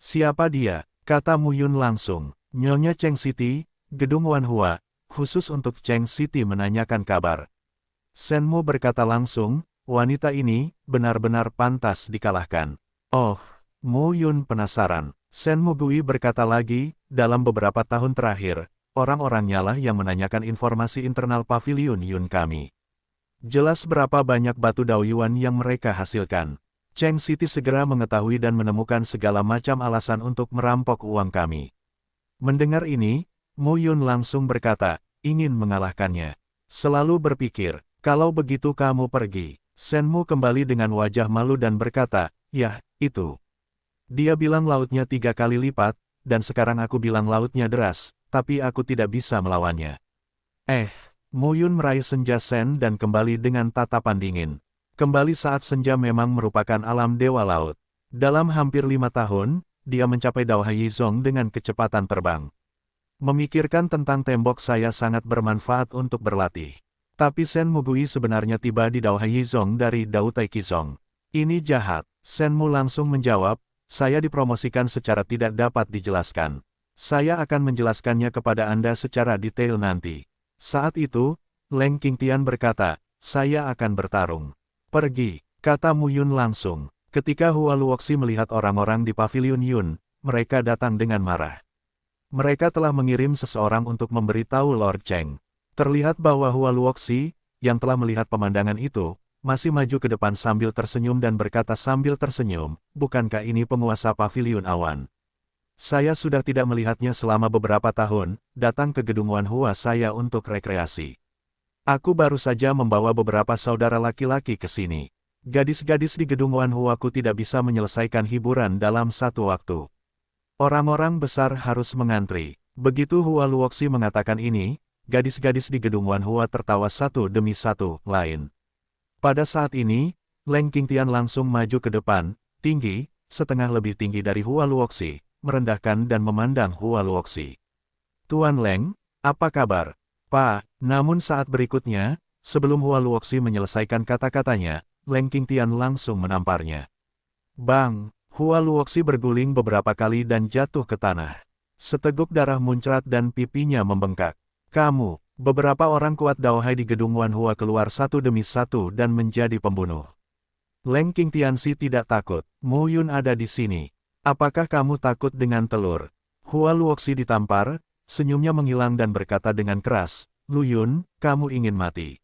Siapa dia? Kata Mu Yun langsung. Nyonya Cheng City, gedung Wanhua, khusus untuk Cheng City menanyakan kabar. Shen Mu berkata langsung, wanita ini benar-benar pantas dikalahkan. Oh, Mu Yun penasaran. Shen Mu Gui berkata lagi, dalam beberapa tahun terakhir, orang-orangnya lah yang menanyakan informasi internal pavilion Yun kami. Jelas berapa banyak batu Daoyuan yang mereka hasilkan. Cheng City segera mengetahui dan menemukan segala macam alasan untuk merampok uang kami. Mendengar ini, Mu Yun langsung berkata, ingin mengalahkannya. Selalu berpikir, kalau begitu kamu pergi. Shen Mu kembali dengan wajah malu dan berkata, yah, itu. Dia bilang lautnya 3 kali lipat, dan sekarang aku bilang lautnya deras, tapi aku tidak bisa melawannya. Mu Yun meraih senja Shen dan kembali dengan tatapan dingin. Kembali saat senja memang merupakan alam dewa laut. Dalam hampir 5 tahun, dia mencapai Dao Hai Yizong dengan kecepatan terbang. Memikirkan tentang tembok saya sangat bermanfaat untuk berlatih. Tapi Shen Mu Gui sebenarnya tiba di Dao Hai Yizong dari Dao Tai Qizong. Ini jahat. Shen Mu langsung menjawab, saya dipromosikan secara tidak dapat dijelaskan. Saya akan menjelaskannya kepada Anda secara detail nanti. Saat itu, Leng Qingtian berkata, saya akan bertarung. Pergi, kata Mu Yun langsung. Ketika Hua Luoxi melihat orang-orang di pavilion Yun, mereka datang dengan marah. Mereka telah mengirim seseorang untuk memberitahu Lord Cheng. Terlihat bahwa Hua Luoxi, yang telah melihat pemandangan itu, masih maju ke depan sambil tersenyum dan berkata sambil tersenyum, bukankah ini penguasa pavilion awan? Saya sudah tidak melihatnya selama beberapa tahun, datang ke gedung Wanhua saya untuk rekreasi. Aku baru saja membawa beberapa saudara laki-laki ke sini. Gadis-gadis di gedung Wanhuaku tidak bisa menyelesaikan hiburan dalam satu waktu. Orang-orang besar harus mengantri. Begitu Hua Luoxi mengatakan ini, gadis-gadis di gedung Wanhua tertawa satu demi satu lain. Pada saat ini, Leng Qingtian langsung maju ke depan, tinggi, setengah lebih tinggi dari Hua Luoxi, merendahkan dan memandang Hua Luoxi. Tuan Leng, apa kabar? Pak, namun saat berikutnya, sebelum Hua Luoxi menyelesaikan kata-katanya, Leng Qingtian langsung menamparnya. Bang, Hua Luoxi berguling beberapa kali dan jatuh ke tanah. Seteguk darah muncrat dan pipinya membengkak. Kamu, beberapa orang kuat Dao Hai di gedung Wanhua keluar satu demi satu dan menjadi pembunuh. Leng Qingtian si tidak takut, Mu Yun ada di sini. Apakah kamu takut dengan telur? Hua Luoxi ditampar, senyumnya menghilang dan berkata dengan keras, Lu Yun, kamu ingin mati.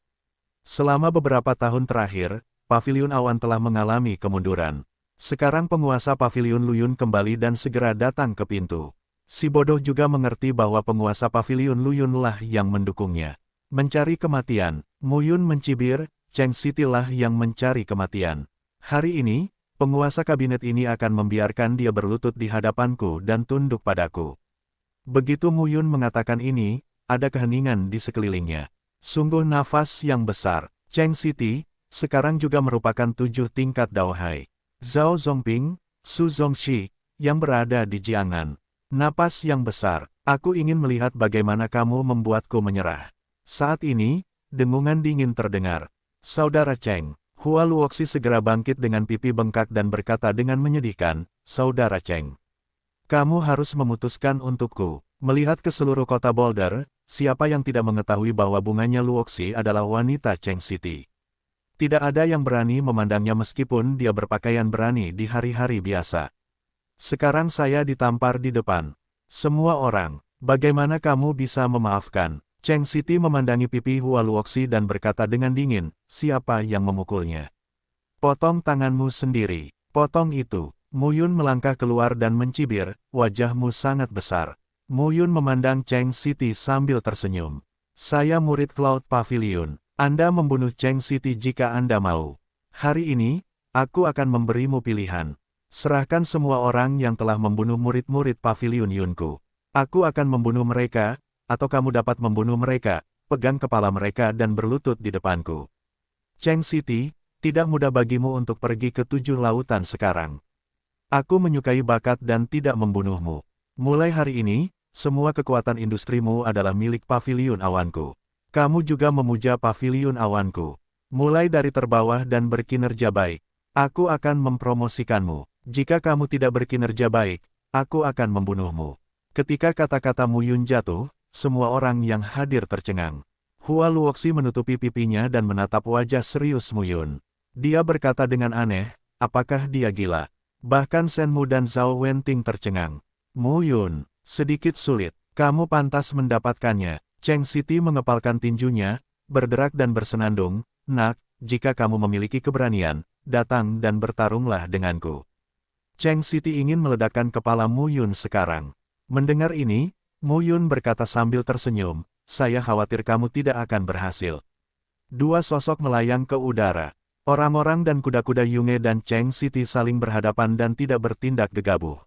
Selama beberapa tahun terakhir, pavilion awan telah mengalami kemunduran. Sekarang penguasa pavilion Lu Yun kembali dan segera datang ke pintu. Si bodoh juga mengerti bahwa penguasa pavilion Lu Yun lah yang mendukungnya. Mencari kematian, Mu Yun mencibir, Cheng City lah yang mencari kematian. Hari ini, penguasa kabinet ini akan membiarkan dia berlutut di hadapanku dan tunduk padaku. Begitu Mu Yun mengatakan ini, ada keheningan di sekelilingnya. Sungguh nafas yang besar. Cheng City, sekarang juga merupakan 7 tingkat Dao Hai. Zhao Zongping, Su Zongxi, yang berada di Jiangnan. Napas yang besar. Aku ingin melihat bagaimana kamu membuatku menyerah. Saat ini, dengungan dingin terdengar. Saudara Cheng. Hua Luoxi segera bangkit dengan pipi bengkak dan berkata dengan menyedihkan, Saudara Cheng. Kamu harus memutuskan untukku. Melihat ke seluruh kota Boulder, siapa yang tidak mengetahui bahwa bunganya Luoxi adalah wanita Cheng City. Tidak ada yang berani memandangnya meskipun dia berpakaian berani di hari-hari biasa. Sekarang saya ditampar di depan. Semua orang, bagaimana kamu bisa memaafkan? Cheng City memandangi pipi Hua Luoxi dan berkata dengan dingin, siapa yang memukulnya? Potong tanganmu sendiri. Potong itu. Mu Yun melangkah keluar dan mencibir, wajahmu sangat besar. Mu Yun memandang Cheng City sambil tersenyum. Saya murid Cloud Pavilion. Anda membunuh Cheng City jika Anda mau. Hari ini, aku akan memberimu pilihan. Serahkan semua orang yang telah membunuh murid-murid Pavilion Yunku. Aku akan membunuh mereka, atau kamu dapat membunuh mereka, pegang kepala mereka dan berlutut di depanku. Cheng City, tidak mudah bagimu untuk pergi ke 7 lautan sekarang. Aku menyukai bakat dan tidak membunuhmu. Mulai hari ini, semua kekuatan industrimu adalah milik pavilion awanku. Kamu juga memuja pavilion awanku. Mulai dari terbawah dan berkinerja baik. Aku akan mempromosikanmu. Jika kamu tidak berkinerja baik, aku akan membunuhmu. Ketika kata-kata Mu Yun jatuh, semua orang yang hadir tercengang. Hua Luoxi menutupi pipinya dan menatap wajah serius Mu Yun. Dia berkata dengan aneh, apakah dia gila? Bahkan Shen Mu dan Zhao Wenting tercengang. Mu Yun, sedikit sulit, kamu pantas mendapatkannya. Cheng Siti mengepalkan tinjunya, berderak dan bersenandung, nak, jika kamu memiliki keberanian, datang dan bertarunglah denganku. Cheng Siti ingin meledakkan kepala Mu Yun sekarang. Mendengar ini, Mu Yun berkata sambil tersenyum, saya khawatir kamu tidak akan berhasil. Dua sosok melayang ke udara. Orang-orang dan kuda-kuda Yunge dan Cheng Siti saling berhadapan dan tidak bertindak gegabah.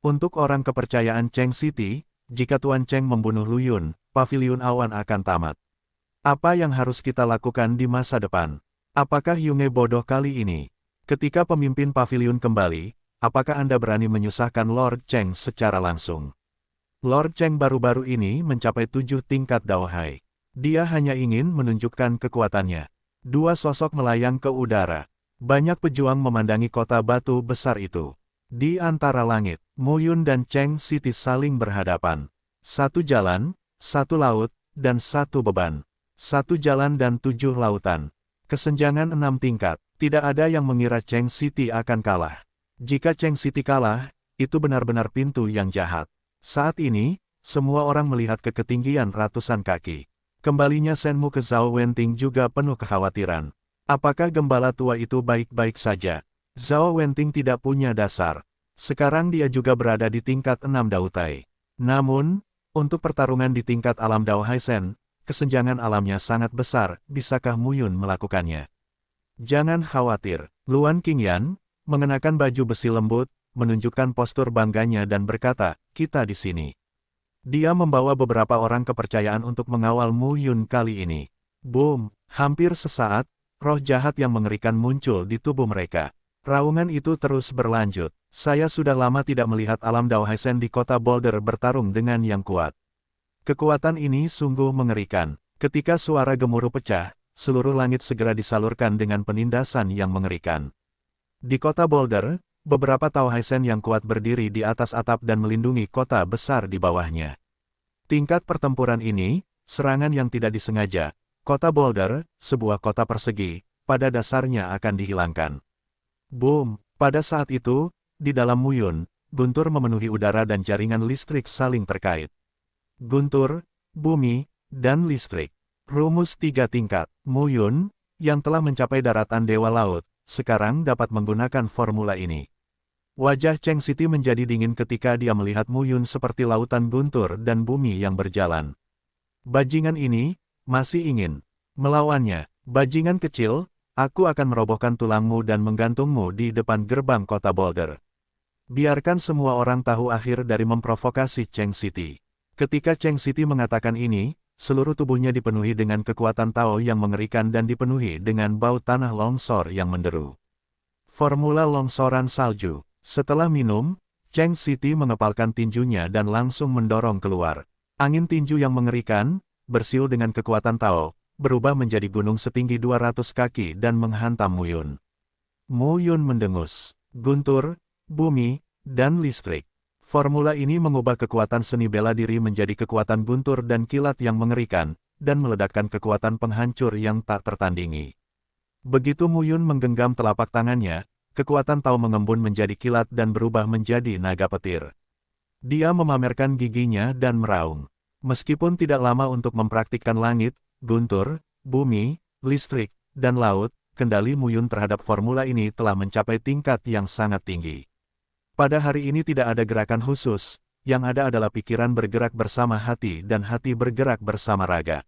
Untuk orang kepercayaan Cheng Siti, jika Tuan Cheng membunuh Lu Yun, paviliun awan akan tamat. Apa yang harus kita lakukan di masa depan? Apakah Yunge bodoh kali ini? Ketika pemimpin paviliun kembali, apakah Anda berani menyusahkan Lord Cheng secara langsung? Lord Cheng baru-baru ini mencapai 7 tingkat Daohai. Dia hanya ingin menunjukkan kekuatannya. Dua sosok melayang ke udara. Banyak pejuang memandangi kota batu besar itu. Di antara langit, Mu Yun dan Cheng Siti saling berhadapan. Satu jalan, satu laut, dan satu beban. Satu jalan dan 7 lautan. Kesenjangan 6 tingkat. Tidak ada yang mengira Cheng Siti akan kalah. Jika Cheng Siti kalah, itu benar-benar pintu yang jahat. Saat ini, semua orang melihat ke ketinggian ratusan kaki. Kembalinya Shen Mu ke Zhao Wenting juga penuh kekhawatiran. Apakah gembala tua itu baik-baik saja? Zhao Wenting tidak punya dasar. Sekarang dia juga berada di tingkat 6 Dautai. Namun, untuk pertarungan di tingkat alam Dao Haisen, kesenjangan alamnya sangat besar, bisakah Mu Yun melakukannya? Jangan khawatir, Luan Qingyan, mengenakan baju besi lembut, menunjukkan postur bangganya dan berkata, kita di sini. Dia membawa beberapa orang kepercayaan untuk mengawal Mu Yun kali ini. Boom, hampir sesaat, roh jahat yang mengerikan muncul di tubuh mereka. Raungan itu terus berlanjut. Saya sudah lama tidak melihat alam Dao Haisen di kota Boulder bertarung dengan yang kuat. Kekuatan ini sungguh mengerikan. Ketika suara gemuruh pecah, seluruh langit segera disalurkan dengan penindasan yang mengerikan. Di kota Boulder, beberapa Dao Haisen yang kuat berdiri di atas atap dan melindungi kota besar di bawahnya. Tingkat pertempuran ini, serangan yang tidak disengaja, kota Boulder, sebuah kota persegi, pada dasarnya akan dihilangkan. Boom, pada saat itu, di dalam Mu Yun, guntur memenuhi udara dan jaringan listrik saling terkait. Guntur, bumi, dan listrik. Rumus 3 tingkat. Mu Yun, yang telah mencapai daratan Dewa Laut, sekarang dapat menggunakan formula ini. Wajah Cheng Siti menjadi dingin ketika dia melihat Mu Yun seperti lautan guntur dan bumi yang berjalan. Bajingan ini, masih ingin melawannya. Bajingan kecil, aku akan merobohkan tulangmu dan menggantungmu di depan gerbang kota Boulder. Biarkan semua orang tahu akhir dari memprovokasi Cheng Siti. Ketika Cheng Siti mengatakan ini, seluruh tubuhnya dipenuhi dengan kekuatan Tao yang mengerikan dan dipenuhi dengan bau tanah longsor yang menderu. Formula longsoran salju. Setelah minum, Cheng Siti mengepalkan tinjunya dan langsung mendorong keluar. Angin tinju yang mengerikan, bersiul dengan kekuatan Tao, berubah menjadi gunung setinggi 200 kaki dan menghantam Mu Yun. Mu Yun mendengus. Guntur, bumi, dan listrik. Formula ini mengubah kekuatan seni bela diri menjadi kekuatan guntur dan kilat yang mengerikan, dan meledakkan kekuatan penghancur yang tak tertandingi. Begitu Mu Yun menggenggam telapak tangannya, kekuatan Tao mengembun menjadi kilat dan berubah menjadi naga petir. Dia memamerkan giginya dan meraung. Meskipun tidak lama untuk mempraktikkan langit, guntur, bumi, listrik, dan laut, kendali Mu Yun terhadap formula ini telah mencapai tingkat yang sangat tinggi. Pada hari ini tidak ada gerakan khusus, yang ada adalah pikiran bergerak bersama hati dan hati bergerak bersama raga.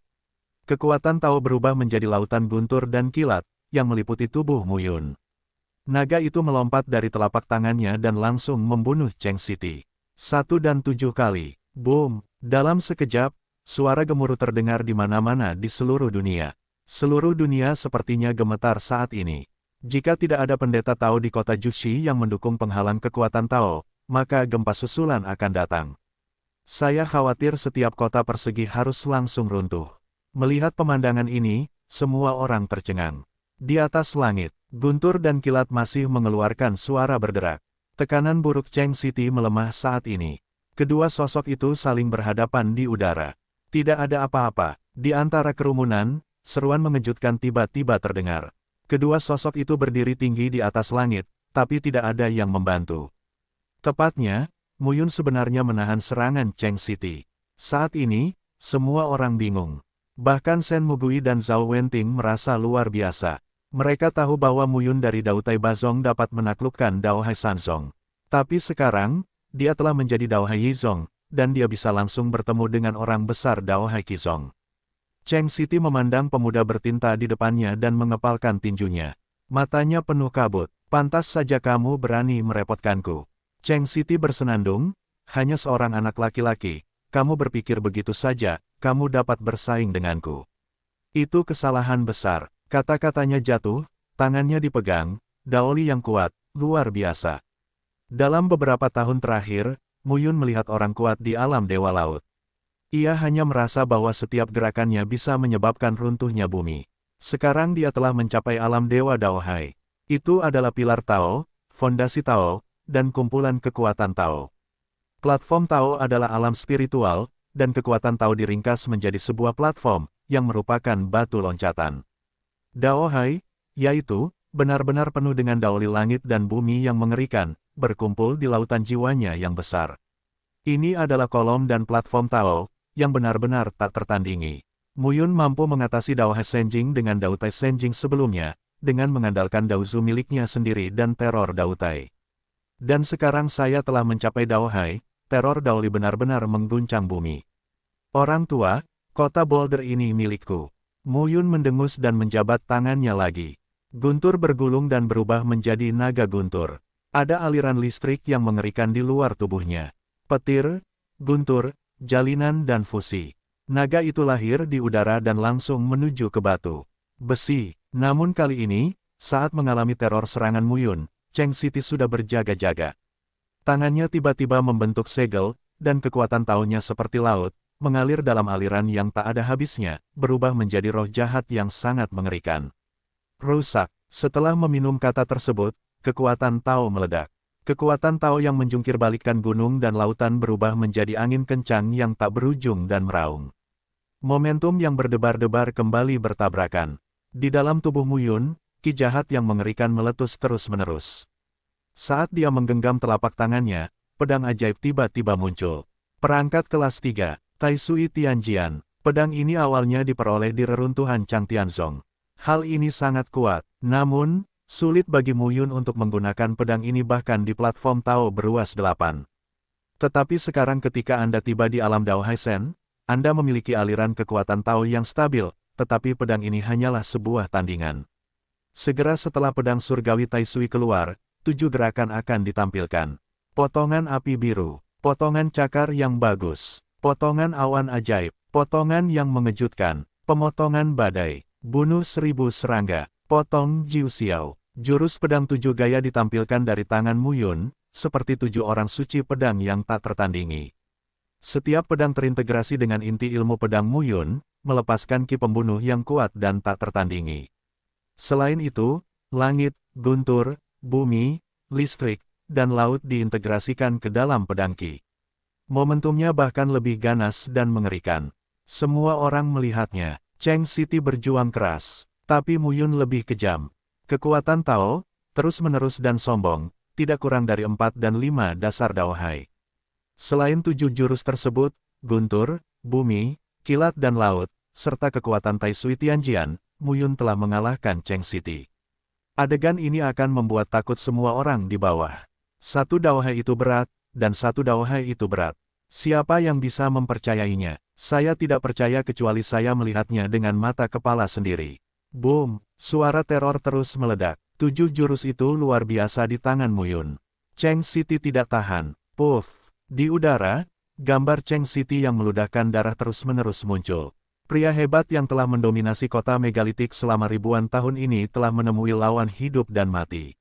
Kekuatan Tao berubah menjadi lautan guntur dan kilat, yang meliputi tubuh Mu Yun. Naga itu melompat dari telapak tangannya dan langsung membunuh Cheng Siti. 1 dan 7 kali. Boom! Dalam sekejap, suara gemuruh terdengar di mana-mana di seluruh dunia. Seluruh dunia sepertinya gemetar saat ini. Jika tidak ada pendeta Tao di kota Jushi yang mendukung penghalang kekuatan Tao, maka gempa susulan akan datang. Saya khawatir setiap kota persegi harus langsung runtuh. Melihat pemandangan ini, semua orang tercengang. Di atas langit, guntur dan kilat masih mengeluarkan suara berderak. Tekanan buruk Cheng City melemah saat ini. Kedua sosok itu saling berhadapan di udara. Tidak ada apa-apa. Di antara kerumunan, seruan mengejutkan tiba-tiba terdengar. Kedua sosok itu berdiri tinggi di atas langit, tapi tidak ada yang membantu. Tepatnya, Mu Yun sebenarnya menahan serangan Cheng City. Saat ini, semua orang bingung. Bahkan Shen Mugui dan Zhao Wenting merasa luar biasa. Mereka tahu bahwa Mu Yun dari Dao Tai Bazong dapat menaklukkan Dao Hai Sanzong. Tapi sekarang, dia telah menjadi Dao Hai Yizong, dan dia bisa langsung bertemu dengan orang besar Dao Hai Qizong. Cheng City memandang pemuda bertinta di depannya dan mengepalkan tinjunya. Matanya penuh kabut. Pantas saja kamu berani merepotkanku. Cheng City bersenandung, hanya seorang anak laki-laki. Kamu berpikir begitu saja, kamu dapat bersaing denganku. Itu kesalahan besar. Kata-katanya jatuh, tangannya dipegang, Daoli yang kuat, luar biasa. Dalam beberapa tahun terakhir, Mu Yun melihat orang kuat di alam Dewa Laut. Ia hanya merasa bahwa setiap gerakannya bisa menyebabkan runtuhnya bumi. Sekarang dia telah mencapai alam Dewa Dao Hai. Itu adalah pilar Tao, fondasi Tao, dan kumpulan kekuatan Tao. Platform Tao adalah alam spiritual, dan kekuatan Tao diringkas menjadi sebuah platform, yang merupakan batu loncatan. Dao Hai, yaitu, benar-benar penuh dengan daoli langit dan bumi yang mengerikan, berkumpul di lautan jiwanya yang besar. Ini adalah kolom dan platform Tao, yang benar-benar tak tertandingi. Mu Yun mampu mengatasi Dao Hai Senjing dengan Dao Tai Senjing sebelumnya, dengan mengandalkan Dao Zu miliknya sendiri dan teror Dao Tai. Dan sekarang saya telah mencapai Dao Hai, teror Daoli benar-benar mengguncang bumi. Orang tua, kota Boulder ini milikku. Mu Yun mendengus dan menjabat tangannya lagi. Guntur bergulung dan berubah menjadi naga guntur. Ada aliran listrik yang mengerikan di luar tubuhnya. Petir, guntur, jalinan dan fusi. Naga itu lahir di udara dan langsung menuju ke batu. Besi. Namun kali ini, saat mengalami teror serangan Mu Yun, Cheng City sudah berjaga-jaga. Tangannya tiba-tiba membentuk segel, dan kekuatan Tao-nya seperti laut, mengalir dalam aliran yang tak ada habisnya, berubah menjadi roh jahat yang sangat mengerikan. Rusak. Setelah meminum kata tersebut, kekuatan Tao meledak. Kekuatan Tao yang menjungkir balikkan gunung dan lautan berubah menjadi angin kencang yang tak berujung dan meraung. Momentum yang berdebar-debar kembali bertabrakan. Di dalam tubuh Mu Yun, ki jahat yang mengerikan meletus terus-menerus. Saat dia menggenggam telapak tangannya, pedang ajaib tiba-tiba muncul. Perangkat kelas 3, Tai Sui Tianjian. Pedang ini awalnya diperoleh di reruntuhan Chang Tianzong. Hal ini sangat kuat, namun, sulit bagi Mu Yun untuk menggunakan pedang ini bahkan di platform Tao beruas 8. Tetapi sekarang ketika Anda tiba di alam Dao Hai Sen, Anda memiliki aliran kekuatan Tao yang stabil, tetapi pedang ini hanyalah sebuah tandingan. Segera setelah pedang surgawi Tai Sui keluar, 7 gerakan akan ditampilkan. Potongan api biru, potongan cakar yang bagus, potongan awan ajaib, potongan yang mengejutkan, pemotongan badai, bunuh 1000 serangga, potong Jiu Xiao. Jurus pedang 7 gaya ditampilkan dari tangan Mu Yun, seperti 7 orang suci pedang yang tak tertandingi. Setiap pedang terintegrasi dengan inti ilmu pedang Mu Yun, melepaskan ki pembunuh yang kuat dan tak tertandingi. Selain itu, langit, guntur, bumi, listrik, dan laut diintegrasikan ke dalam pedang ki. Momentumnya bahkan lebih ganas dan mengerikan. Semua orang melihatnya. Cheng City berjuang keras, tapi Mu Yun lebih kejam. Kekuatan Tao, terus-menerus dan sombong, tidak kurang dari 4 dan 5 dasar Dao Hai. Selain 7 jurus tersebut, guntur, bumi, kilat dan laut, serta kekuatan Tai Sui Tianjian, Mu Yun telah mengalahkan Cheng City. Adegan ini akan membuat takut semua orang di bawah. 1 Dao Hai itu berat, dan 1 Dao Hai itu berat. Siapa yang bisa mempercayainya? Saya tidak percaya kecuali saya melihatnya dengan mata kepala sendiri. Boom! Suara teror terus meledak. 7 jurus itu luar biasa di tangan Mu Yun. Cheng City tidak tahan. Puff! Di udara, gambar Cheng City yang meludahkan darah terus-menerus muncul. Pria hebat yang telah mendominasi kota megalitik selama ribuan tahun ini telah menemui lawan hidup dan mati.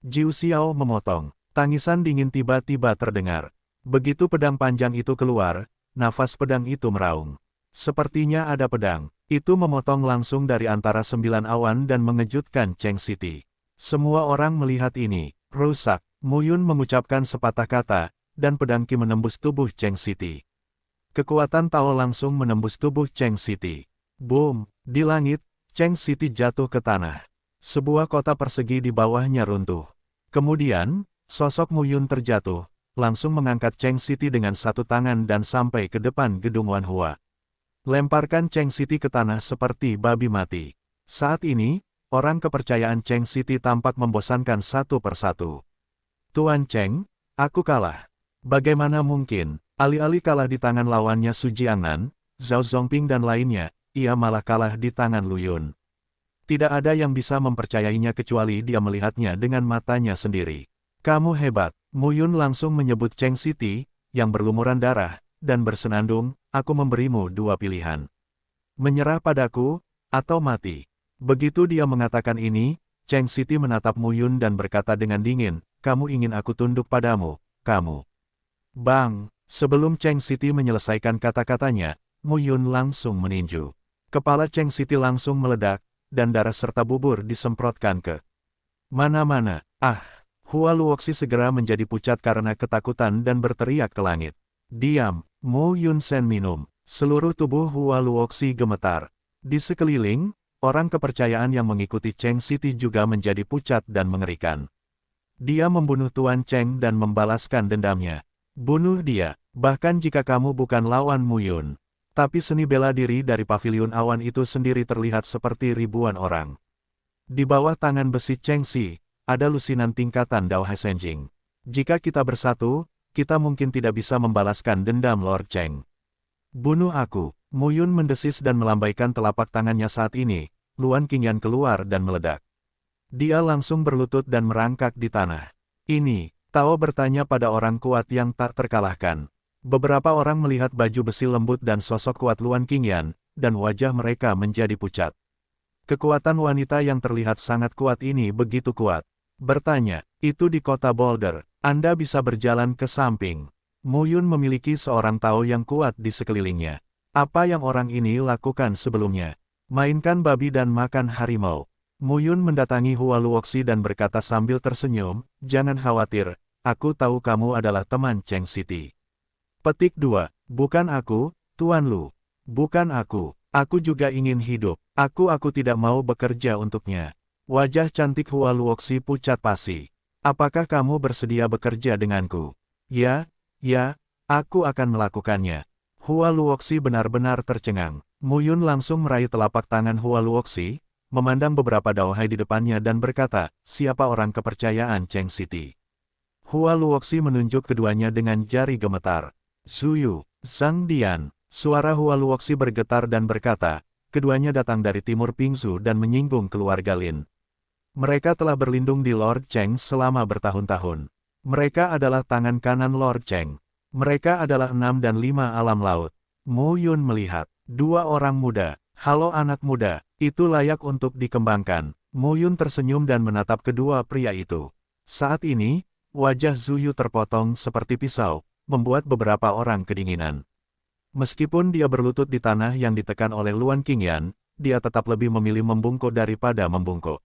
Jiu Xiao memotong. Tangisan dingin tiba-tiba terdengar. Begitu pedang panjang itu keluar, nafas pedang itu meraung. Sepertinya ada pedang. Itu memotong langsung dari antara 9 awan dan mengejutkan Cheng City. Semua orang melihat ini. Rusak. Mu Yun mengucapkan sepatah kata, dan pedang Qi menembus tubuh Cheng Siti. Kekuatan Tao langsung menembus tubuh Cheng Siti. Boom! Di langit, Cheng Siti jatuh ke tanah. Sebuah kota persegi di bawahnya runtuh. Kemudian, sosok Mu Yun terjatuh, langsung mengangkat Cheng Siti dengan satu tangan dan sampai ke depan gedung Wanhua. Lemparkan Cheng Siti ke tanah seperti babi mati. Saat ini, orang kepercayaan Cheng Siti tampak membosankan satu persatu. Tuan Cheng, aku kalah. Bagaimana mungkin, alih-alih kalah di tangan lawannya Su Jiangnan, Zhao Zongping dan lainnya, ia malah kalah di tangan Lu Yun. Tidak ada yang bisa mempercayainya kecuali dia melihatnya dengan matanya sendiri. Kamu hebat. Mu Yun langsung menyebut Cheng Siti, yang berlumuran darah, dan bersenandung, aku memberimu dua pilihan. Menyerah padaku, atau mati. Begitu dia mengatakan ini, Cheng Siti menatap Mu Yun dan berkata dengan dingin, kamu ingin aku tunduk padamu, kamu. Bang! Sebelum Cheng Siti menyelesaikan kata-katanya, Mu Yun langsung meninju. Kepala Cheng Siti langsung meledak, dan darah serta bubur disemprotkan ke mana-mana. Ah! Hua Luoxi segera menjadi pucat karena ketakutan dan berteriak ke langit. Diam! Mu Yun Sen minum. Seluruh tubuh Hua Luoxi gemetar. Di sekeliling, orang kepercayaan yang mengikuti Cheng Siti juga menjadi pucat dan mengerikan. Dia membunuh Tuan Cheng dan membalaskan dendamnya. Bunuh dia, bahkan jika kamu bukan lawan Mu Yun. Tapi seni bela diri dari paviliun awan itu sendiri terlihat seperti ribuan orang. Di bawah tangan besi Cheng Si, ada lusinan tingkatan Dao Hai Senjing. Jika kita bersatu, kita mungkin tidak bisa membalaskan dendam Lord Cheng. Bunuh aku. Mu Yun mendesis dan melambaikan telapak tangannya saat ini, Luan Qingyan keluar dan meledak. Dia langsung berlutut dan merangkak di tanah. Ini, Tao bertanya pada orang kuat yang tak terkalahkan. Beberapa orang melihat baju besi lembut dan sosok kuat Luan Qingyan, dan wajah mereka menjadi pucat. Kekuatan wanita yang terlihat sangat kuat ini begitu kuat. Bertanya, itu di kota Boulder, Anda bisa berjalan ke samping. Mu Yun memiliki seorang Tao yang kuat di sekelilingnya. Apa yang orang ini lakukan sebelumnya? Mainkan babi dan makan harimau. Mu Yun mendatangi Hua Luoxi dan berkata sambil tersenyum, jangan khawatir, aku tahu kamu adalah teman Cheng Siti. Petik 2. Bukan aku, Tuan Lu. Bukan aku. Aku juga ingin hidup. Aku tidak mau bekerja untuknya. Wajah cantik Hua Luoxi pucat pasi. Apakah kamu bersedia bekerja denganku? Ya, aku akan melakukannya. Hua Luoxi benar-benar tercengang. Mu Yun langsung meraih telapak tangan Hua Luoxi, memandang beberapa daohai di depannya dan berkata, siapa orang kepercayaan Cheng Siti? Hua Luoxi menunjuk keduanya dengan jari gemetar. Zuyu, Zhang Dian. Suara Hua Luoxi bergetar dan berkata, keduanya datang dari timur Pingzu dan menyinggung keluarga Lin. Mereka telah berlindung di Lord Cheng selama bertahun-tahun. Mereka adalah tangan kanan Lord Cheng. Mereka adalah 6 dan 5 alam laut. Mu Yun melihat, dua orang muda. Halo anak muda, itu layak untuk dikembangkan. Mu Yun tersenyum dan menatap kedua pria itu. Saat ini, wajah Zuyu terpotong seperti pisau, membuat beberapa orang kedinginan. Meskipun dia berlutut di tanah yang ditekan oleh Luan Qingyan, dia tetap lebih memilih membungkuk daripada membungkuk.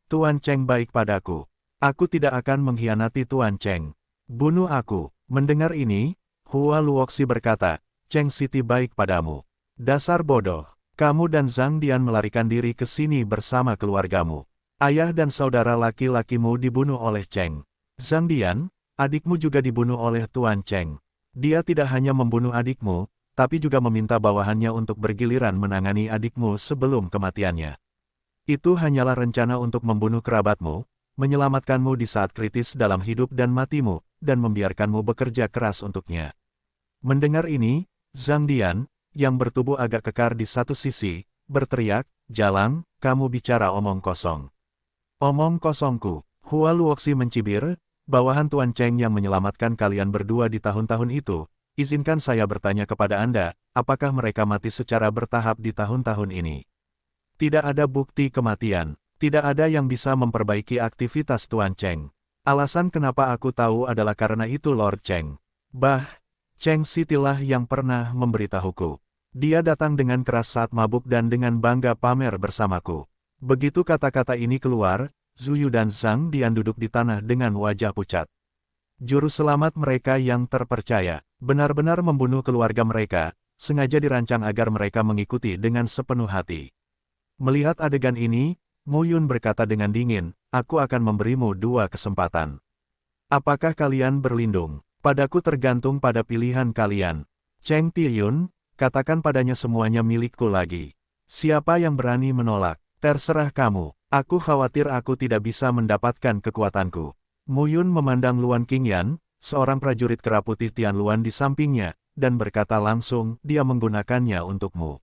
Tuan Cheng baik padaku. Aku tidak akan mengkhianati Tuan Cheng. Bunuh aku. Mendengar ini, Hua Luoxi berkata, Cheng Siti baik padamu. Dasar bodoh. Kamu dan Zhang Dian melarikan diri ke sini bersama keluargamu. Ayah dan saudara laki-lakimu dibunuh oleh Cheng. Zhang Dian, adikmu juga dibunuh oleh Tuan Cheng. Dia tidak hanya membunuh adikmu, tapi juga meminta bawahannya untuk bergiliran menangani adikmu sebelum kematiannya. Itu hanyalah rencana untuk membunuh kerabatmu, menyelamatkanmu di saat kritis dalam hidup dan matimu, dan membiarkanmu bekerja keras untuknya. Mendengar ini, Zhang Dian, yang bertubuh agak kekar di satu sisi, berteriak, Jalang, kamu bicara omong kosong. Omong kosongku. Hua Luoxi mencibir, bawahan Tuan Cheng yang menyelamatkan kalian berdua di tahun-tahun itu, izinkan saya bertanya kepada Anda, apakah mereka mati secara bertahap di tahun-tahun ini? Tidak ada bukti kematian. Tidak ada yang bisa memperbaiki aktivitas Tuan Cheng. Alasan kenapa aku tahu adalah karena itu Lord Cheng. Cheng Siti lah yang pernah memberitahuku. Dia datang dengan keras saat mabuk dan dengan bangga pamer bersamaku. Begitu kata-kata ini keluar, Zuyu dan Zhang Dian duduk di tanah dengan wajah pucat. Juru selamat mereka yang terpercaya, benar-benar membunuh keluarga mereka, sengaja dirancang agar mereka mengikuti dengan sepenuh hati. Melihat adegan ini, Mu Yun berkata dengan dingin, aku akan memberimu 2 kesempatan. Apakah kalian berlindung? Padaku tergantung pada pilihan kalian. Cheng Tiyun, katakan padanya semuanya milikku lagi. Siapa yang berani menolak? Terserah kamu. Aku khawatir aku tidak bisa mendapatkan kekuatanku. Mu Yun memandang Luan Qingyan, seorang prajurit kera putih Tian Luan di sampingnya, dan berkata langsung, dia menggunakannya untukmu.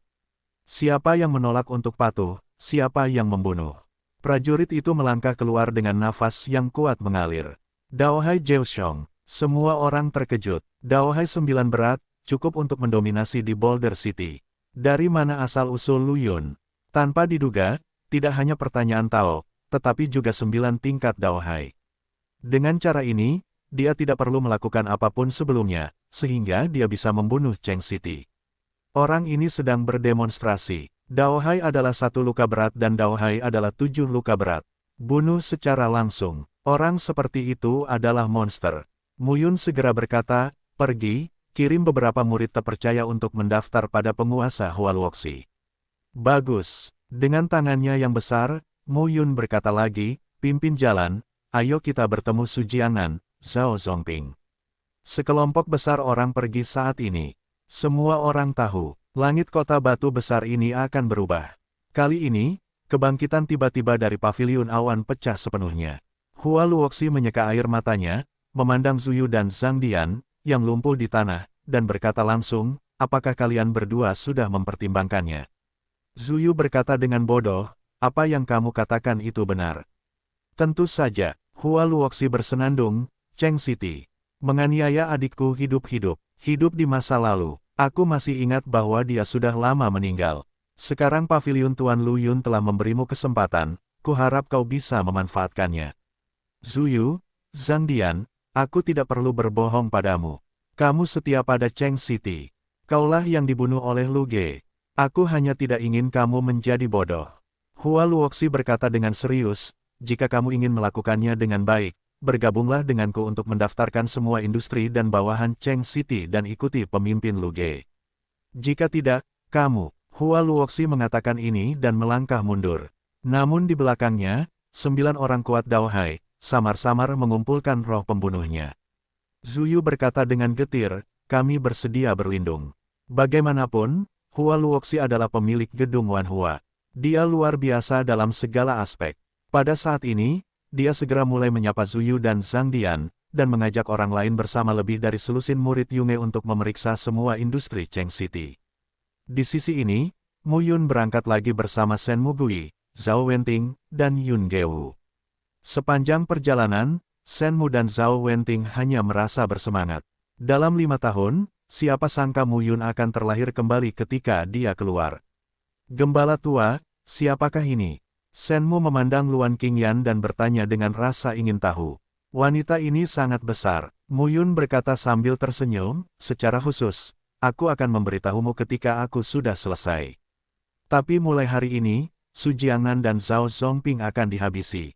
Siapa yang menolak untuk patuh, siapa yang membunuh? Prajurit itu melangkah keluar dengan nafas yang kuat mengalir. Daohai Zhaoxiong, semua orang terkejut. Daohai 9 berat, cukup untuk mendominasi di Boulder City. Dari mana asal-usul Lu Yun? Tanpa diduga, tidak hanya pertanyaan Tao, tetapi juga 9 tingkat Daohai. Dengan cara ini, dia tidak perlu melakukan apapun sebelumnya, sehingga dia bisa membunuh Cheng City. Orang ini sedang berdemonstrasi. Daohai adalah 1 luka berat dan Daohai adalah 7 luka berat. Bunuh secara langsung. Orang seperti itu adalah monster. Mu Yun segera berkata, pergi, kirim beberapa murid terpercaya untuk mendaftar pada penguasa Hualuoxi. Bagus. Dengan tangannya yang besar, Mu Yun berkata lagi, pimpin jalan, ayo kita bertemu Su Jiangnan, Zhao Zongping. Sekelompok besar orang pergi saat ini. Semua orang tahu, langit kota batu besar ini akan berubah. Kali ini, kebangkitan tiba-tiba dari paviliun awan pecah sepenuhnya. Hua Luoxi menyeka air matanya, memandang Zuyu dan Zhang Dian, yang lumpuh di tanah, dan berkata langsung, apakah kalian berdua sudah mempertimbangkannya? Zuyu berkata dengan bodoh, apa yang kamu katakan itu benar. Tentu saja, Hua Luoxi bersenandung, Cheng City. Menganiaya adikku hidup-hidup, hidup di masa lalu. Aku masih ingat bahwa dia sudah lama meninggal. Sekarang paviliun Tuan Lu Yun telah memberimu kesempatan, kuharap kau bisa memanfaatkannya. Zuyu, Zhang Dian, aku tidak perlu berbohong padamu. Kamu setia pada Cheng City. Kaulah yang dibunuh oleh Lu Ge. Aku hanya tidak ingin kamu menjadi bodoh. Hua Luoxi berkata dengan serius, jika kamu ingin melakukannya dengan baik, bergabunglah denganku untuk mendaftarkan semua industri dan bawahan Cheng City dan ikuti pemimpin Lu Ge. Jika tidak, kamu, Hua Luoxi mengatakan ini dan melangkah mundur. Namun di belakangnya, 9 orang kuat Daohai, samar-samar mengumpulkan roh pembunuhnya. Zuyu berkata dengan getir, kami bersedia berlindung. Bagaimanapun, Hua Luoxi adalah pemilik gedung Wanhua. Dia luar biasa dalam segala aspek. Pada saat ini, dia segera mulai menyapa Zuyu dan Zhang Dian, dan mengajak orang lain bersama lebih dari selusin murid Yunge untuk memeriksa semua industri Cheng City. Di sisi ini, Mu Yun berangkat lagi bersama Shen Mugui, Zhao Wenting, dan Yun Gewu. Sepanjang perjalanan, Shen Mu dan Zhao Wenting hanya merasa bersemangat. Dalam 5 tahun, siapa sangka Mu Yun akan terlahir kembali ketika dia keluar. Gembala tua, siapakah ini? Shen Mu memandang Luan Qingyan dan bertanya dengan rasa ingin tahu. Wanita ini sangat besar. Mu Yun berkata sambil tersenyum, secara khusus, aku akan memberitahumu ketika aku sudah selesai. Tapi mulai hari ini, Su Jiangnan dan Zhao Zongping akan dihabisi.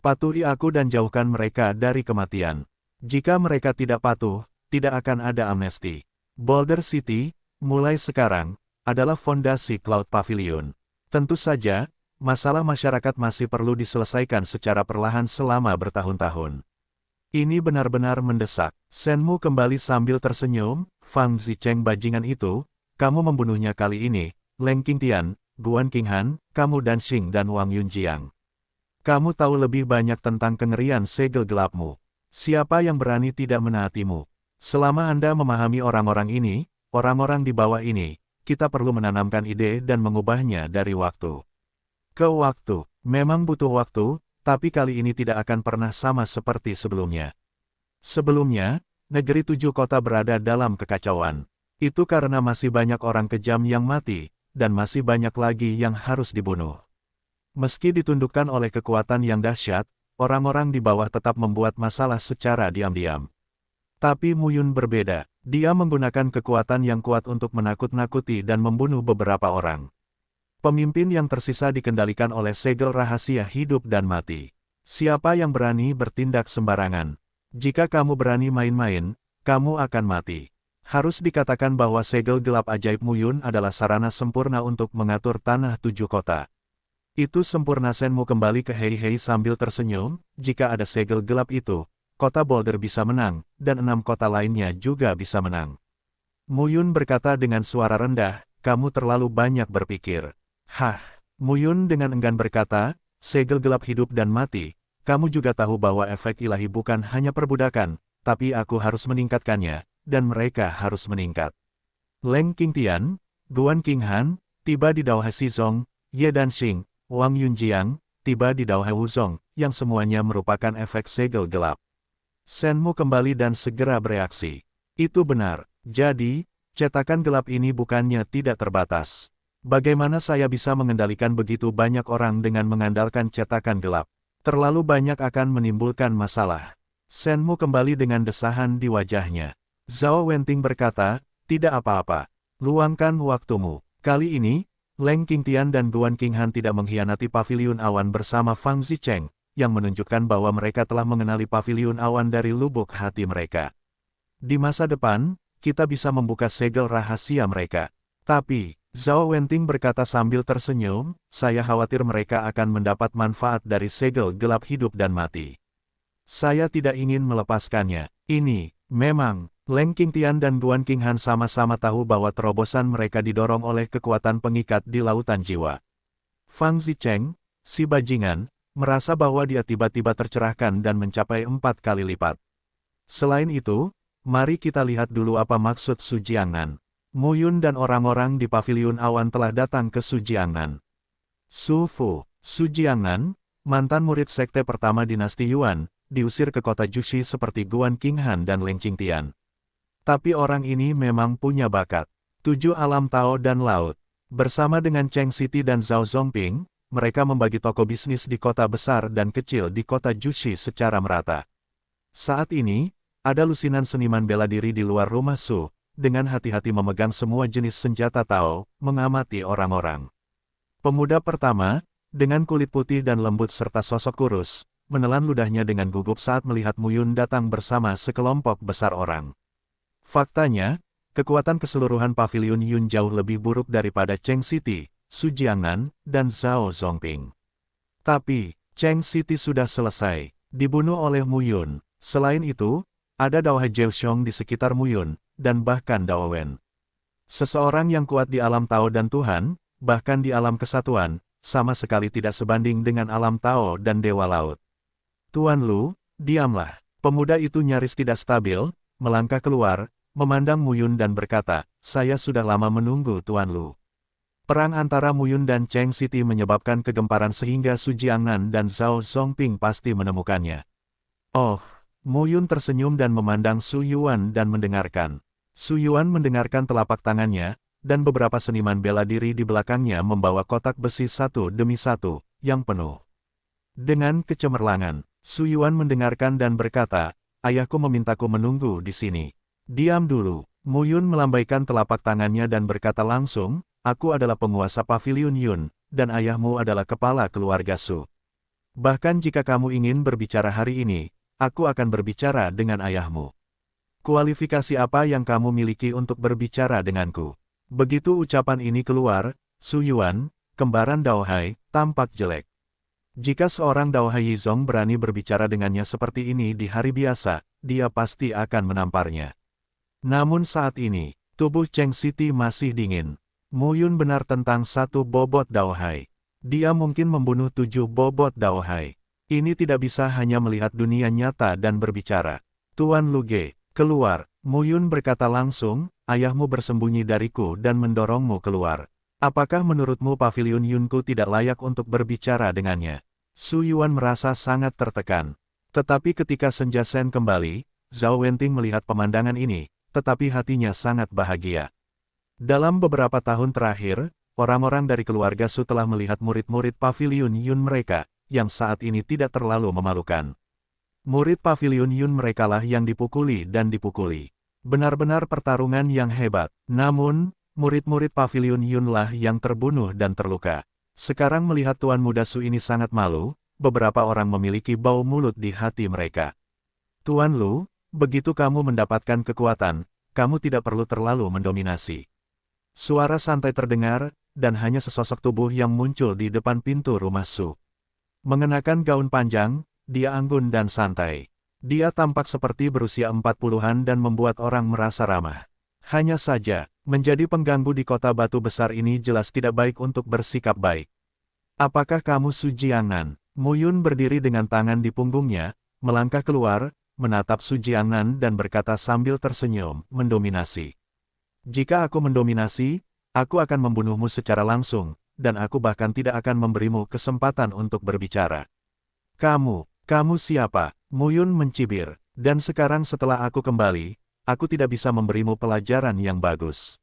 Patuhi aku dan jauhkan mereka dari kematian. Jika mereka tidak patuh, tidak akan ada amnesti. Boulder City, mulai sekarang, adalah fondasi Cloud Pavilion. Tentu saja, masalah masyarakat masih perlu diselesaikan secara perlahan selama bertahun-tahun. Ini benar-benar mendesak. Shen Mu kembali sambil tersenyum, Fang Zicheng bajingan itu, kamu membunuhnya kali ini, Leng Qingtian, Guan Qinghan, kamu dan Xing dan Wang Yunjiang. Kamu tahu lebih banyak tentang kengerian segel gelapmu. Siapa yang berani tidak menaatimu? Selama Anda memahami orang-orang ini, orang-orang di bawah ini, kita perlu menanamkan ide dan mengubahnya dari waktu ke waktu. Memang butuh waktu, tapi kali ini tidak akan pernah sama seperti sebelumnya. Sebelumnya, negeri 7 kota berada dalam kekacauan. Itu karena masih banyak orang kejam yang mati, dan masih banyak lagi yang harus dibunuh. Meski ditundukkan oleh kekuatan yang dahsyat, orang-orang di bawah tetap membuat masalah secara diam-diam. Tapi Mu Yun berbeda, dia menggunakan kekuatan yang kuat untuk menakut-nakuti dan membunuh beberapa orang. Pemimpin yang tersisa dikendalikan oleh segel rahasia hidup dan mati. Siapa yang berani bertindak sembarangan? Jika kamu berani main-main, kamu akan mati. Harus dikatakan bahwa segel gelap ajaib Muyun adalah sarana sempurna untuk mengatur tanah 7 kota. Itu sempurna. Senmu kembali ke Hei Hei sambil tersenyum, jika ada segel gelap itu, kota Boulder bisa menang, dan 6 kota lainnya juga bisa menang. Muyun berkata dengan suara rendah, kamu terlalu banyak berpikir. Hah, Muyun dengan enggan berkata, segel gelap hidup dan mati, kamu juga tahu bahwa efek ilahi bukan hanya perbudakan, tapi aku harus meningkatkannya, dan mereka harus meningkat. Leng Qingtian, Guan Qinghan, tiba di Daohe Shizong, Ye Danxing, Wang Yunjiang, tiba di Daohe Wuzong, yang semuanya merupakan efek segel gelap. Senmu kembali dan segera bereaksi. Itu benar, jadi, cetakan gelap ini bukannya tidak terbatas. Bagaimana saya bisa mengendalikan begitu banyak orang dengan mengandalkan cetakan gelap? Terlalu banyak akan menimbulkan masalah. Senmu kembali dengan desahan di wajahnya. Zhao Wenting berkata, tidak apa-apa. Luangkan waktumu. Kali ini, Leng Qingtian dan Guan Qinghan tidak mengkhianati Paviliun Awan bersama Fang Zicheng, yang menunjukkan bahwa mereka telah mengenali Paviliun Awan dari lubuk hati mereka. Di masa depan, kita bisa membuka segel rahasia mereka. Tapi, Zhao Wenting berkata sambil tersenyum, saya khawatir mereka akan mendapat manfaat dari segel gelap hidup dan mati. Saya tidak ingin melepaskannya. Ini, memang, Leng Qingtian dan Guan Qinghan sama-sama tahu bahwa terobosan mereka didorong oleh kekuatan pengikat di lautan jiwa. Fang Zicheng, si bajingan, merasa bahwa dia tiba-tiba tercerahkan dan mencapai 4 kali lipat. Selain itu, mari kita lihat dulu apa maksud Su Jiangnan. Muyun dan orang-orang di Paviliun Awan telah datang ke Su Jiangnan. Su Fu, Su Jiangnan, mantan murid sekte pertama dinasti Yuan, diusir ke kota Jushi seperti Guan Qinghan dan Leng Qingtian. Tapi orang ini memang punya bakat. 7 alam Tao dan laut. Bersama dengan Cheng Siti dan Zhao Zongping, mereka membagi toko bisnis di kota besar dan kecil di kota Jushi secara merata. Saat ini, ada lusinan seniman bela diri di luar rumah Su, dengan hati-hati memegang semua jenis senjata Tao, mengamati orang-orang. Pemuda pertama, dengan kulit putih dan lembut serta sosok kurus, menelan ludahnya dengan gugup saat melihat Muyun datang bersama sekelompok besar orang. Faktanya, kekuatan keseluruhan Paviliun Yun jauh lebih buruk daripada Cheng Siti, Su Jiangnan, dan Zhao Zongping. Tapi, Cheng Siti sudah selesai, dibunuh oleh Muyun. Selain itu, ada Daohe Jiuxiong di sekitar Muyun, dan bahkan Dao Wen. Seseorang yang kuat di alam Tao dan Tuhan, bahkan di alam kesatuan, sama sekali tidak sebanding dengan alam Tao dan Dewa Laut. Tuan Lu, diamlah. Pemuda itu nyaris tidak stabil, melangkah keluar, memandang Muyun dan berkata, saya sudah lama menunggu Tuan Lu. Perang antara Muyun dan Cheng Siti menyebabkan kegemparan sehingga Su Jiangnan dan Zhao Zongping pasti menemukannya. Oh, Muyun tersenyum dan memandang Su Yuan dan mendengarkan. Su Yuan mendengarkan telapak tangannya, dan beberapa seniman bela diri di belakangnya membawa kotak besi satu demi satu, yang penuh. Dengan kecemerlangan, Su Yuan mendengarkan dan berkata, ayahku memintaku menunggu di sini. Diam dulu. Muyun melambaikan telapak tangannya dan berkata langsung, aku adalah penguasa Paviliun Yun, dan ayahmu adalah kepala keluarga Su. Bahkan jika kamu ingin berbicara hari ini, aku akan berbicara dengan ayahmu. Kualifikasi apa yang kamu miliki untuk berbicara denganku? Begitu ucapan ini keluar, Su Yuan, kembaran Daohai, tampak jelek. Jika seorang Daohai Yizong berani berbicara dengannya seperti ini di hari biasa, dia pasti akan menamparnya. Namun saat ini, tubuh Cheng Siti masih dingin. Muyun benar tentang 1 bobot Daohai. Dia mungkin membunuh 7 bobot Daohai. Ini tidak bisa hanya melihat dunia nyata dan berbicara. Tuan Luge, keluar. Muyun berkata langsung, ayahmu bersembunyi dariku dan mendorongmu keluar. Apakah menurutmu Paviliun Yunku tidak layak untuk berbicara dengannya? Su Yuan merasa sangat tertekan. Tetapi ketika Senja Sen kembali, Zhao Wenting melihat pemandangan ini, tetapi hatinya sangat bahagia. Dalam beberapa tahun terakhir, orang-orang dari keluarga Su telah melihat murid-murid Paviliun Yun mereka, yang saat ini tidak terlalu memalukan. Murid Paviliun Yun merekalah yang dipukuli dan dipukuli. Benar-benar pertarungan yang hebat. Namun, murid-murid Paviliun Yunlah yang terbunuh dan terluka. Sekarang melihat Tuan Muda Su ini sangat malu, beberapa orang memiliki bau mulut di hati mereka. Tuan Lu, begitu kamu mendapatkan kekuatan, kamu tidak perlu terlalu mendominasi. Suara santai terdengar, dan hanya sesosok tubuh yang muncul di depan pintu rumah Su. Mengenakan gaun panjang, dia anggun dan santai. Dia tampak seperti berusia 40-an dan membuat orang merasa ramah. Hanya saja, menjadi pengganggu di kota batu besar ini jelas tidak baik untuk bersikap baik. Apakah kamu Su Jiangnan? Mu Yun berdiri dengan tangan di punggungnya, melangkah keluar, menatap Su Jiangnan dan berkata sambil tersenyum, mendominasi. Jika aku mendominasi, aku akan membunuhmu secara langsung, dan aku bahkan tidak akan memberimu kesempatan untuk berbicara. Kamu siapa? Mu Yun mencibir, dan sekarang setelah aku kembali, aku tidak bisa memberimu pelajaran yang bagus.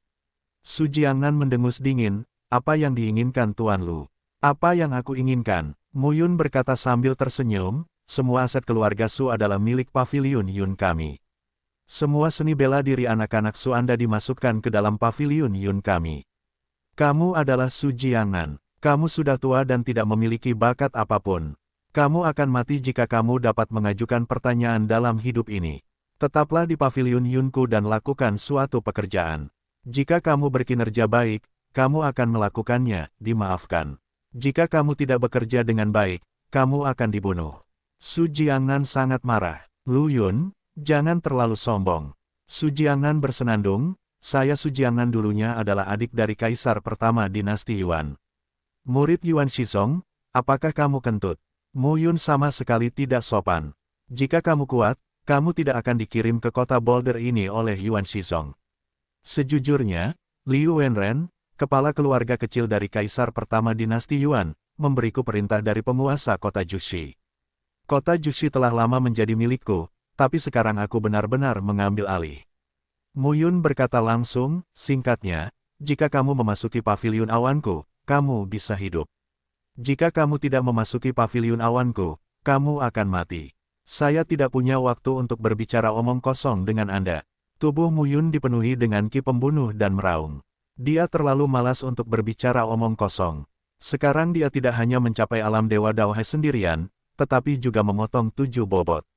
Su Jiangnan mendengus dingin, apa yang diinginkan Tuan Lu? Apa yang aku inginkan? Mu Yun berkata sambil tersenyum, semua aset keluarga Su adalah milik paviliun Yun kami. Semua seni bela diri anak-anak Su Anda dimasukkan ke dalam paviliun Yun kami. Kamu adalah Su Jiangnan. Kamu sudah tua dan tidak memiliki bakat apapun. Kamu akan mati jika kamu dapat mengajukan pertanyaan dalam hidup ini. Tetaplah di paviliun Yunku dan lakukan suatu pekerjaan. Jika kamu berkinerja baik, kamu akan melakukannya, dimaafkan. Jika kamu tidak bekerja dengan baik, kamu akan dibunuh. Su Jiangnan sangat marah. Lu Yun, jangan terlalu sombong. Su Jiangnan bersenandung, saya Su Jiangnan dulunya adalah adik dari kaisar pertama dinasti Yuan. Murid Yuan Shizong, apakah kamu kentut? Mu Yun sama sekali tidak sopan. Jika kamu kuat, kamu tidak akan dikirim ke kota Boulder ini oleh Yuan Shizong. Sejujurnya, Liu Wenren, kepala keluarga kecil dari kaisar pertama dinasti Yuan, memberiku perintah dari penguasa kota Jushi. Kota Jushi telah lama menjadi milikku, tapi sekarang aku benar-benar mengambil alih. Mu Yun berkata langsung, singkatnya, jika kamu memasuki paviliun awanku, kamu bisa hidup. Jika kamu tidak memasuki paviliun awanku, kamu akan mati. Saya tidak punya waktu untuk berbicara omong kosong dengan Anda. Tubuh Mu Yun dipenuhi dengan ki pembunuh dan meraung. Dia terlalu malas untuk berbicara omong kosong. Sekarang dia tidak hanya mencapai alam Dewa Daohai sendirian, tetapi juga memotong 7 bobot.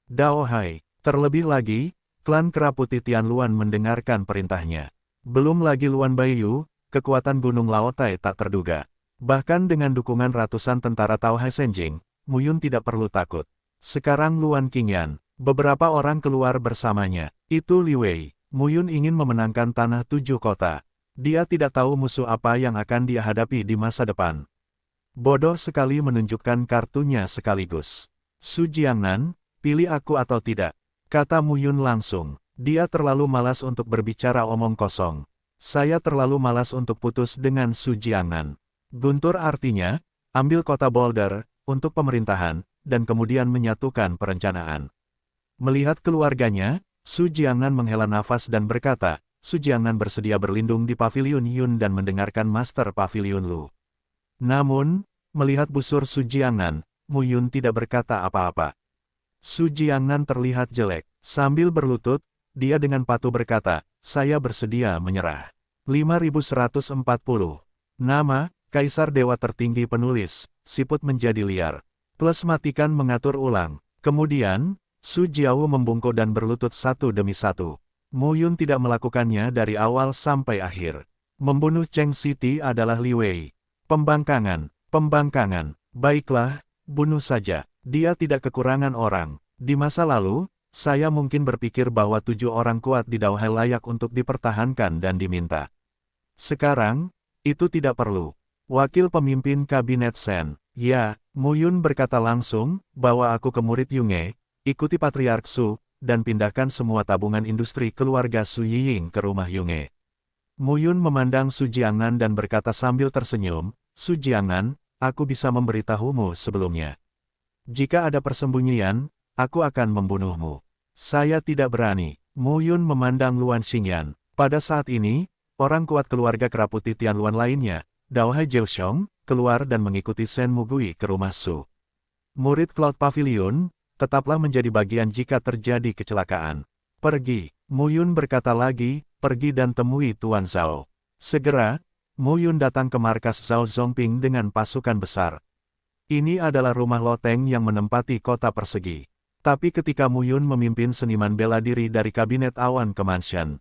Daohai, terlebih lagi, klan kera putih Tianluan mendengarkan perintahnya. Belum lagi Luan Baiyu, kekuatan Gunung Laotai tak terduga. Bahkan dengan dukungan ratusan tentara Daohai Senjing, Mu Yun tidak perlu takut. Sekarang Luan Qingyan, beberapa orang keluar bersamanya. Itu Li Wei. Mu Yun ingin memenangkan tanah 7 kota. Dia tidak tahu musuh apa yang akan dia hadapi di masa depan. Bodoh sekali menunjukkan kartunya sekaligus. Su Jiangnan, pilih aku atau tidak? Kata Mu Yun langsung. Dia terlalu malas untuk berbicara omong kosong. Saya terlalu malas untuk putus dengan Su Jiangnan. Guntur artinya, ambil kota Boulder, untuk pemerintahan, dan kemudian menyatukan perencanaan. Melihat keluarganya, Su Jiangnan menghela nafas dan berkata, Su Jiangnan bersedia berlindung di paviliun Yun dan mendengarkan Master Paviliun Lu. Namun, melihat busur Su Jiangnan, Mu Yun tidak berkata apa-apa. Su Jiangnan terlihat jelek. Sambil berlutut, dia dengan patuh berkata, saya bersedia menyerah. 5140. Nama, Kaisar Dewa Tertinggi Penulis, siput menjadi liar. Plus matikan mengatur ulang. Kemudian, Su Jiao membungkuk dan berlutut satu demi satu. Mu Yun tidak melakukannya dari awal sampai akhir. Membunuh Cheng Siti adalah Li Wei. Pembangkangan. Baiklah, bunuh saja. Dia tidak kekurangan orang. Di masa lalu, saya mungkin berpikir bahwa 7 orang kuat di Daohai layak untuk dipertahankan dan diminta. Sekarang, itu tidak perlu. Wakil pemimpin kabinet Sen. Ya, Mu Yun berkata langsung, bawa aku ke murid Yunge, ikuti Patriark Su, dan pindahkan semua tabungan industri keluarga Su Yiying ke rumah Yunge. Mu Yun memandang Su Jiangnan dan berkata sambil tersenyum, Su Jiangnan, aku bisa memberitahumu sebelumnya. Jika ada persembunyian, aku akan membunuhmu. Saya tidak berani. Mu Yun memandang Luan Xingyan. Pada saat ini, orang kuat keluarga kera putih Tianluan lainnya, Daohai Jiuxiong, keluar dan mengikuti Sen Mugui ke rumah Su. Murid Cloud Pavilion, tetaplah menjadi bagian jika terjadi kecelakaan. Pergi. Mu Yun berkata lagi, pergi dan temui Tuan Zhao. Segera, Mu Yun datang ke markas Zhao Zongping dengan pasukan besar. Ini adalah rumah loteng yang menempati kota persegi. Tapi ketika Mu Yun memimpin seniman bela diri dari kabinet awan ke mansion,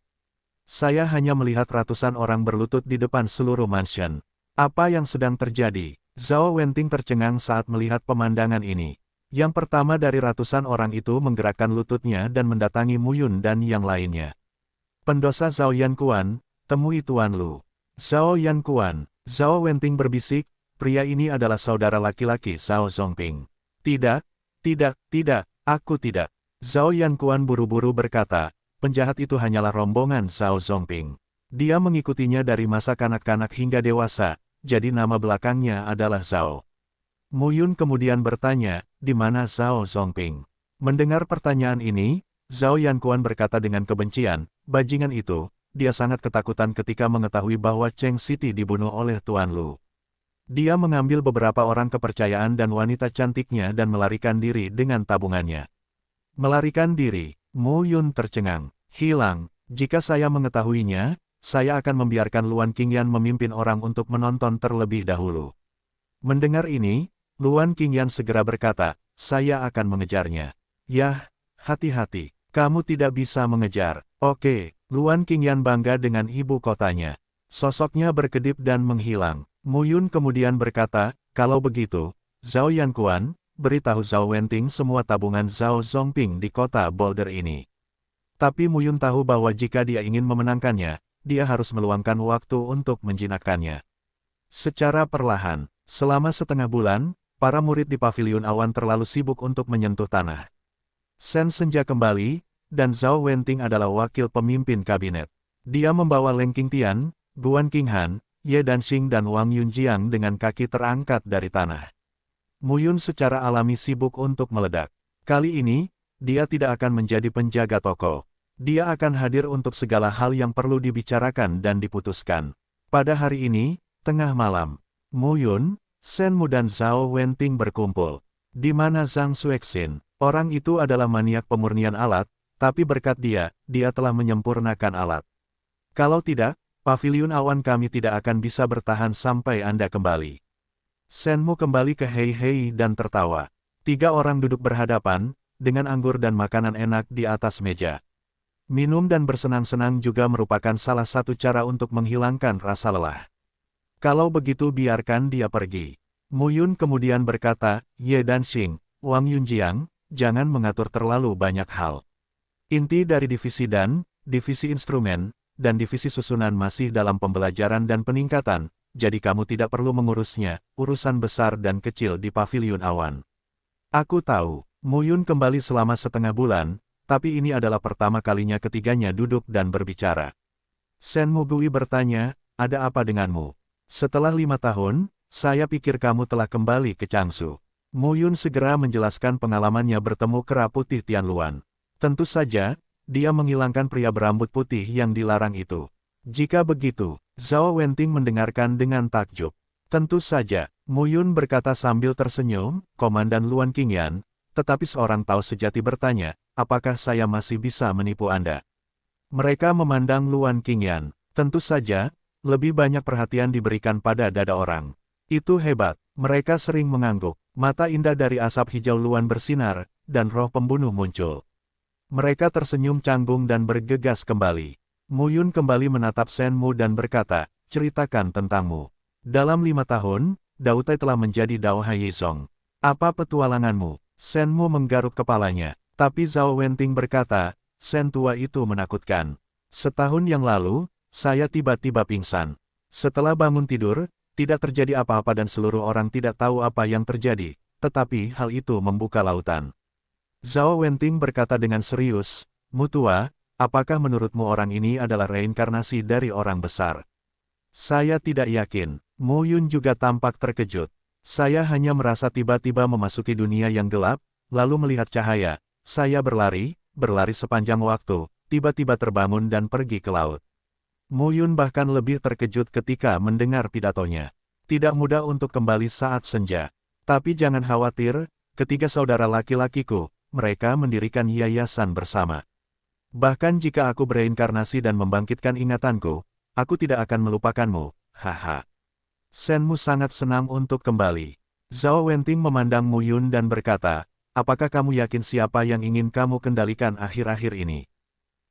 saya hanya melihat ratusan orang berlutut di depan seluruh mansion. Apa yang sedang terjadi? Zhao Wenting tercengang saat melihat pemandangan ini. Yang pertama dari ratusan orang itu menggerakkan lututnya dan mendatangi Mu Yun dan yang lainnya. Pendosa Zhao Yankuan, temui Tuan Lu. Zhao Yankuan, Zhao Wenting berbisik, pria ini adalah saudara laki-laki Zhao Zongping. Tidak, tidak, aku tidak. Zhao Yankuan buru-buru berkata, penjahat itu hanyalah rombongan Zhao Zongping. Dia mengikutinya dari masa kanak-kanak hingga dewasa, jadi nama belakangnya adalah Zhao. Mu Yun kemudian bertanya, di mana Zhao Zongping? Mendengar pertanyaan ini, Zhao Yankuan berkata dengan kebencian, bajingan itu, dia sangat ketakutan ketika mengetahui bahwa Cheng Siti dibunuh oleh Tuan Lu. Dia mengambil beberapa orang kepercayaan dan wanita cantiknya dan melarikan diri dengan tabungannya. Melarikan diri, Mu Yun tercengang. Hilang, jika saya mengetahuinya, saya akan membiarkan Luan Qingyan memimpin orang untuk menonton terlebih dahulu. Mendengar ini, Luan Qingyan segera berkata, saya akan mengejarnya. Yah, hati-hati, kamu tidak bisa mengejar. Oke, Luan Qingyan bangga dengan ibu kotanya. Sosoknya berkedip dan menghilang. Mu Yun kemudian berkata, kalau begitu, Zhao Yankuan, beritahu Zhao Wenting semua tabungan Zhao Zongping di kota Boulder ini. Tapi Mu Yun tahu bahwa jika dia ingin memenangkannya, dia harus meluangkan waktu untuk menjinakkannya. Secara perlahan, selama setengah bulan, para murid di Paviliun Awan terlalu sibuk untuk menyentuh tanah. Sen Senja kembali, dan Zhao Wenting adalah wakil pemimpin kabinet. Dia membawa Leng Qingtian, Guan Qinghan, Ye Danxing dan Wang Yunjiang dengan kaki terangkat dari tanah. Mu Yun secara alami sibuk untuk meledak. Kali ini, dia tidak akan menjadi penjaga toko. Dia akan hadir untuk segala hal yang perlu dibicarakan dan diputuskan. Pada hari ini, tengah malam, Mu Yun, Shen Mu dan Zhao Wenting berkumpul. Di mana Zhang Xuexin? Orang itu adalah maniak pemurnian alat, tapi berkat dia telah menyempurnakan alat. Kalau tidak, Paviliun Awan kami tidak akan bisa bertahan sampai Anda kembali. Shen Mu kembali ke Hei Hei dan tertawa. 3 orang duduk berhadapan, dengan anggur dan makanan enak di atas meja. Minum dan bersenang-senang juga merupakan salah satu cara untuk menghilangkan rasa lelah. Kalau begitu biarkan dia pergi. Mu Yun kemudian berkata, Ye Danxing, Wang Yunjiang, jangan mengatur terlalu banyak hal. Inti dari divisi divisi instrumen, dan divisi susunan masih dalam pembelajaran dan peningkatan, jadi kamu tidak perlu mengurusnya, urusan besar dan kecil di Paviliun Awan. Aku tahu, Mu Yun kembali selama setengah bulan, tapi ini adalah pertama kalinya ketiganya duduk dan berbicara. Shen Mu Gui bertanya, ada apa denganmu? Setelah 5 tahun, saya pikir kamu telah kembali ke Changsu. Mu Yun segera menjelaskan pengalamannya bertemu kera putih Tianluan. Tentu saja, dia menghilangkan pria berambut putih yang dilarang itu. Jika begitu, Zhao Wenting mendengarkan dengan takjub. Tentu saja, Mu Yun berkata sambil tersenyum, Komandan Luan Qingyan, tetapi seorang tahu sejati bertanya, apakah saya masih bisa menipu Anda? Mereka memandang Luan Qingyan. Tentu saja, lebih banyak perhatian diberikan pada dada orang. Itu hebat, mereka sering mengangguk. Mata indah dari asap hijau Luan bersinar, dan roh pembunuh muncul. Mereka tersenyum canggung dan bergegas kembali. Mu Yun kembali menatap Shen Mu dan berkata, ceritakan tentangmu. Dalam 5 tahun, Dao Tai telah menjadi Dao Haiyizong. Apa petualanganmu? Shen Mu menggaruk kepalanya. Tapi Zhao Wenting berkata, Shen tua itu menakutkan. Setahun yang lalu, saya tiba-tiba pingsan. Setelah bangun tidur, tidak terjadi apa-apa dan seluruh orang tidak tahu apa yang terjadi, tetapi hal itu membuka lautan. Zhao Wenting berkata dengan serius, Mu tua, apakah menurutmu orang ini adalah reinkarnasi dari orang besar? Saya tidak yakin. Mu Yun juga tampak terkejut. Saya hanya merasa tiba-tiba memasuki dunia yang gelap, lalu melihat cahaya. Saya berlari sepanjang waktu, tiba-tiba terbangun dan pergi ke laut. Mu Yun bahkan lebih terkejut ketika mendengar pidatonya. Tidak mudah untuk kembali saat senja. Tapi jangan khawatir, ketiga saudara laki-lakiku, mereka mendirikan yayasan bersama. Bahkan jika aku bereinkarnasi dan membangkitkan ingatanku, aku tidak akan melupakanmu, haha. Shen Mu sangat senang untuk kembali. Zhao Wenting memandang Mu Yun dan berkata, apakah kamu yakin siapa yang ingin kamu kendalikan akhir-akhir ini?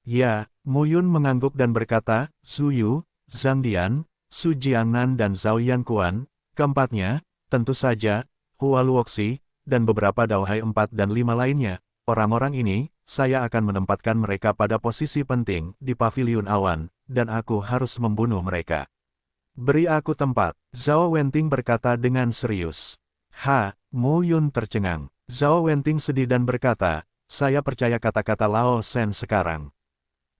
Ya, Mu Yun mengangguk dan berkata, Zhu Yu, Zhang Dian, Su Jiangnan dan Zhao Yankuan, keempatnya, tentu saja, Hua Luoxi, dan beberapa Daohai 4 dan 5 lainnya. Orang-orang ini, saya akan menempatkan mereka pada posisi penting di paviliun awan, dan aku harus membunuh mereka. Beri aku tempat, Zhao Wenting berkata dengan serius. Mu Yun tercengang. Zhao Wenting sedih dan berkata, saya percaya kata-kata Lao Shen sekarang.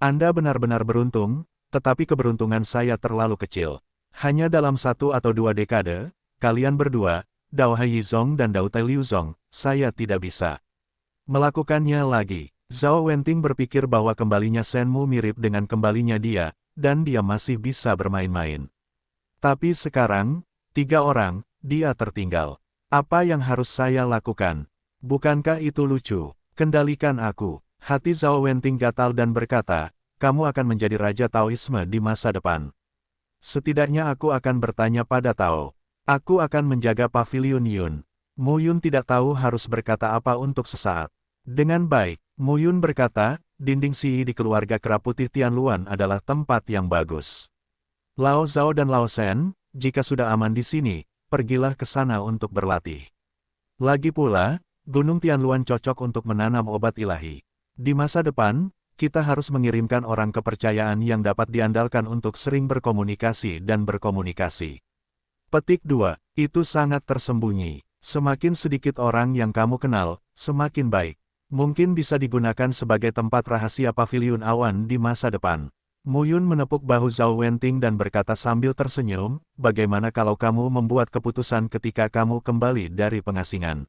Anda benar-benar beruntung, tetapi keberuntungan saya terlalu kecil. Hanya dalam 1 atau 2 dekade, kalian berdua, Dao Hai Yizong dan Dao Tai Liu Zong, saya tidak bisa melakukannya lagi. Zhao Wenting berpikir bahwa kembalinya Shen Mu mirip dengan kembalinya dia, dan dia masih bisa bermain-main. Tapi sekarang, 3 orang, dia tertinggal. Apa yang harus saya lakukan? Bukankah itu lucu? Kendalikan aku. Hati Zhao Wenting gatal dan berkata, kamu akan menjadi Raja Taoisme di masa depan. Setidaknya aku akan bertanya pada Tao. Aku akan menjaga paviliun Yun. Mu Yun tidak tahu harus berkata apa untuk sesaat. Dengan baik, Mu Yun berkata, dinding Si di keluarga kera putih Tianluan adalah tempat yang bagus. Lao Zhao dan Lao Shen, jika sudah aman di sini, pergilah ke sana untuk berlatih. Lagi pula, Gunung Tianluan cocok untuk menanam obat ilahi. Di masa depan, kita harus mengirimkan orang kepercayaan yang dapat diandalkan untuk sering berkomunikasi dan berkomunikasi. Petik 2. Itu sangat tersembunyi. Semakin sedikit orang yang kamu kenal, semakin baik. Mungkin bisa digunakan sebagai tempat rahasia paviliun awan di masa depan. Mu Yun menepuk bahu Zhao Wenting dan berkata sambil tersenyum, bagaimana kalau kamu membuat keputusan ketika kamu kembali dari pengasingan?